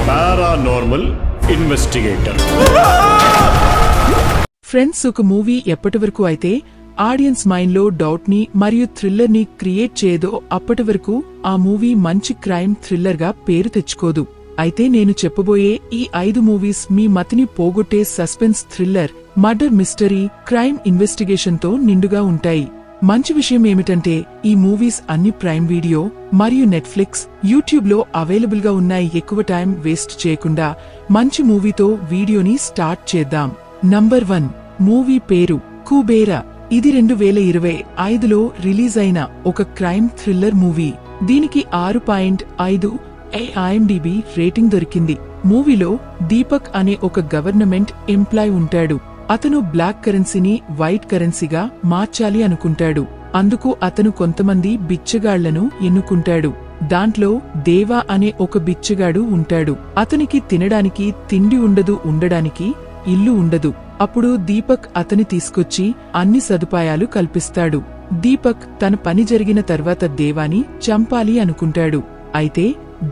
Paranormal investigator. Friends, ఒక movie ఎప్పటి వరకు అయితే ఆడియన్స్ మైండ్ లో డౌట్ ని మరియు థ్రిల్లర్ ని క్రియేట్ చేయదో అప్పటి వరకు ఆ మూవీ మంచి క్రైమ్ థ్రిల్లర్ గా పేరు తెచ్చుకోదు. అయితే నేను చెప్పబోయే ఈ 5 మూవీస్ మీ మతిని పోగొట్టే suspense thriller, murder mystery, crime investigation తో నిండుగా ఉంటాయి. మంచి విషయం ఏమిటంటే ఈ మూవీస్ అన్ని ప్రైమ్ వీడియో మరియు నెట్ఫ్లిక్స్, యూట్యూబ్ లో అవైలబుల్ గా ఉన్నాయి. ఎక్కువ టైం వేస్ట్ చేయకుండా మంచి మూవీతో వీడియోని స్టార్ట్ చేద్దాం. నంబర్ 1 మూవీ పేరు కుబేరా. ఇది 2025లో రిలీజ్ అయిన ఒక క్రైమ్ థ్రిల్లర్ మూవీ. దీనికి 6.5 IMDb రేటింగ్ దొరికింది. మూవీలో దీపక్ అనే ఒక గవర్నమెంట్ ఎంప్లాయ్ ఉంటాడు. అతను బ్లాక్ కరెన్సీని వైట్ కరెన్సీగా మార్చాలి అనుకుంటాడు. అందుకు అతను కొంతమంది బిచ్చగాళ్లను ఎన్నుకుంటాడు. దాంట్లో దేవా అనే ఒక బిచ్చగాడు ఉంటాడు. అతనికి తినడానికి తిండి ఉండదు, ఉండడానికి ఇల్లు ఉండదు. అప్పుడు దీపక్ అతని తీసుకొచ్చి అన్ని సదుపాయాలు కల్పిస్తాడు. దీపక్ తన పని జరిగిన తర్వాత దేవాని చంపాలి అనుకుంటాడు. అయితే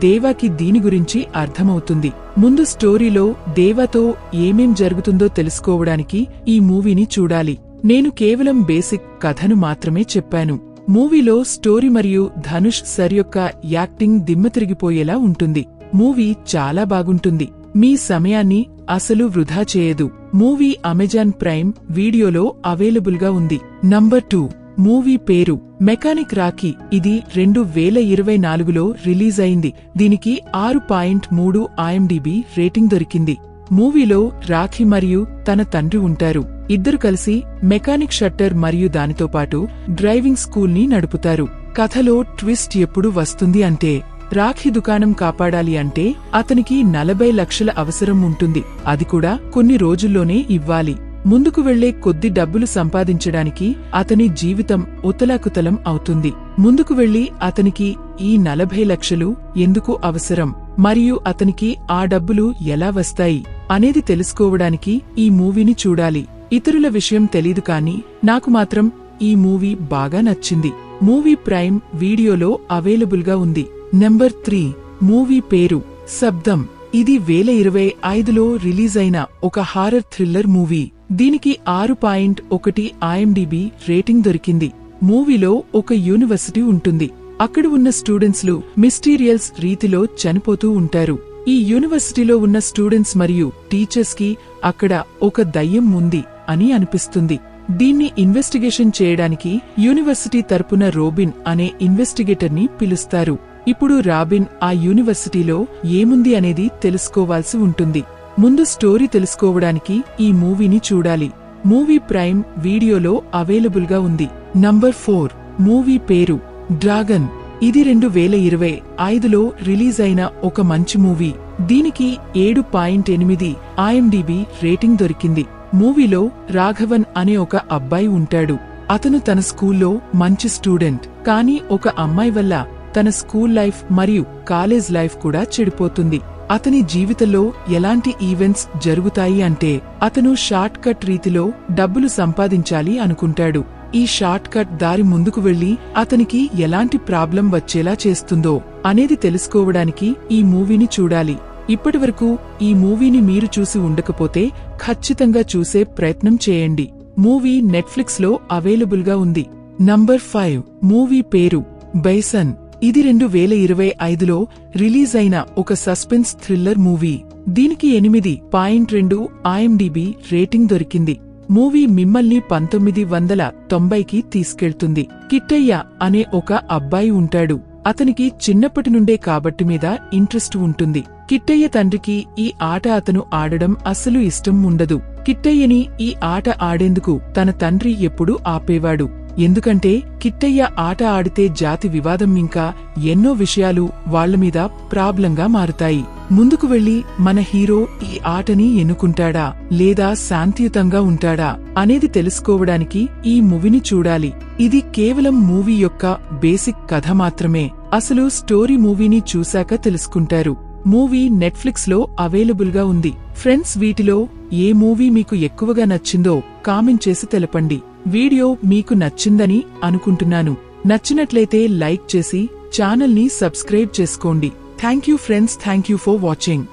దేవాకి దీని గురించి అర్థమవుతుంది. ముందు స్టోరీలో దేవాతో ఏమేం జరుగుతుందో తెలుసుకోవడానికి ఈ మూవీని చూడాలి. నేను కేవలం బేసిక్ కథను మాత్రమే చెప్పాను. మూవీలో స్టోరీ మరియు ధనుష్ సర్ యొక్క యాక్టింగ్ దిమ్మతిరిగిపోయేలా ఉంటుంది. మూవీ చాలా బాగుంటుంది. మీ సమయాన్ని అసలు వృధా చేయదు. మూవీ అమెజాన్ ప్రైమ్ వీడియోలో అవైలబుల్ గా ఉంది. నంబర్ 2 మూవీ పేరు మెకానిక్ రాకీ. ఇది 2024లో రిలీజ్ అయింది. దీనికి 6.3 IMDb రేటింగ్ దొరికింది. మూవీలో రాఖీ మరియు తన తండ్రి ఉంటారు. ఇద్దరు కలిసి మెకానిక్ షట్టర్ మరియు దానితో పాటు డ్రైవింగ్ స్కూల్ ని నడుపుతారు. కథలో ట్విస్ట్ ఎప్పుడు వస్తుంది అంటే, రాఖీ దుకాణం కాపాడాలి అంటే అతనికి 40 లక్షల అవసరం ఉంటుంది. అది కూడా కొన్ని రోజుల్లోనే ఇవ్వాలి. ముందుకు వెళ్లే కొద్ది డబ్బులు సంపాదించడానికి అతని జీవితం ఉతలాకుతలం అవుతుంది. ముందుకు వెళ్లి అతనికి ఈ 40 లక్షలు ఎందుకు అవసరం మరియు అతనికి ఆ డబ్బులు ఎలా వస్తాయి అనేది తెలుసుకోవడానికి ఈ మూవీని చూడాలి. ఇతరుల విషయం తెలీదు కానీ నాకు మాత్రం ఈ మూవీ బాగా నచ్చింది. మూవీ ప్రైమ్ వీడియోలో అవైలబుల్ గా ఉంది. నంబర్ 3 మూవీ పేరు శబ్దం. ఇది 2025లో రిలీజ్ అయిన ఒక హారర్ థ్రిల్లర్ మూవీ. దీనికి 6.1 IMDb రేటింగ్ దొరికింది. మూవీలో ఒక యూనివర్సిటీ ఉంటుంది. అక్కడ ఉన్న స్టూడెంట్స్ లు మిస్టీరియస్ రీతిలో చనిపోతూ ఉంటారు. ఈ యూనివర్సిటీలో ఉన్న స్టూడెంట్స్ మరియు టీచర్స్ కి అక్కడ ఒక దయ్యం ఉంది అని అనిపిస్తుంది. దీన్ని ఇన్వెస్టిగేషన్ చేయడానికి యూనివర్సిటీ తరపున రోబిన్ అనే ఇన్వెస్టిగేటర్ ని పిలుస్తారు. ఇప్పుడు రాబిన్ ఆ యూనివర్సిటీలో ఏముంది అనేది తెలుసుకోవాల్సి ఉంటుంది. ముందు స్టోరీ తెలుసుకోవడానికి ఈ మూవీని చూడాలి. మూవీ ప్రైమ్ వీడియోలో అవైలబుల్ గా ఉంది. నంబర్ 4 మూవీ పేరు డ్రాగన్. ఇది 2025లో రిలీజ్ అయిన ఒక మంచి మూవీ. దీనికి 7.8 IMDb రేటింగ్ దొరికింది. మూవీలో రాఘవన్ అనే ఒక అబ్బాయి ఉంటాడు. అతను తన స్కూల్లో మంచి స్టూడెంట్. కానీ ఒక అమ్మాయి వల్ల తన స్కూల్ లైఫ్ మరియు కాలేజ్ లైఫ్ కూడా చెడిపోతుంది. అతని జీవితంలో ఎలాంటి ఈవెంట్స్ జరుగుతాయి అంటే, అతను షార్ట్ కట్ రీతిలో డబ్బులు సంపాదించాలి అనుకుంటాడు. ఈ షార్ట్ కట్ దారి ముందుకు వెళ్లి అతనికి ఎలాంటి ప్రాబ్లం వచ్చేలా చేస్తుందో అనేది తెలుసుకోవడానికి ఈ మూవీని చూడాలి. ఇప్పటివరకు ఈ మూవీని మీరు చూసి ఉండకపోతే ఖచ్చితంగా చూసే ప్రయత్నం చేయండి. మూవీ నెట్ఫ్లిక్స్ లో అవైలబుల్ గా ఉంది. నంబర్ 5 మూవీ పేరు బైసన్. ఇది 2025లో రిలీజ్ అయిన ఒక సస్పెన్స్ థ్రిల్లర్ మూవీ. దీనికి 8.2 IMDb రేటింగ్ దొరికింది. మూవీ మిమ్మల్ని 1990కి తీసుకెళ్తుంది. కిట్టయ్య అనే ఒక అబ్బాయి ఉంటాడు. అతనికి చిన్నప్పటి నుండే కాబట్టి మీద ఇంట్రెస్ట్ ఉంటుంది. కిట్టయ్య తండ్రికి ఈ ఆట అతను ఆడడం అస్సలు ఇష్టం ఉండదు. కిట్టయ్యని ఈ ఆట ఆడేందుకు తన తండ్రి ఎప్పుడూ ఆపేవాడు. ఎందుకంటే కిట్టయ్య ఆట ఆడితే జాతి వివాదం ఇంకా ఎన్నో విషయాలు వాళ్లమీద ప్రాబ్లంగా మారుతాయి. ముందుకు వెళ్లి మన హీరో ఈ ఆటని ఎన్నుకుంటాడా లేదా శాంతియుతంగా ఉంటాడా అనేది తెలుసుకోవడానికి ఈ మూవీని చూడాలి. ఇది కేవలం మూవీ యొక్క బేసిక్ కథ మాత్రమే. అసలు స్టోరీ మూవీని చూశాక తెలుసుకుంటారు. మూవీ నెట్ఫ్లిక్స్ లో అవైలబుల్ గా ఉంది. ఫ్రెండ్స్, వీటిలో ఏ మూవీ మీకు ఎక్కువగా నచ్చిందో కామెంట్ చేసి తెలపండి. వీడియో మీకు నచ్చిందని అనుకుంటున్నాను. నచ్చినట్లయితే లైక్ చేసి ఛానల్ని సబ్స్క్రైబ్ చేసుకోండి. Thank you friends, thank you for watching.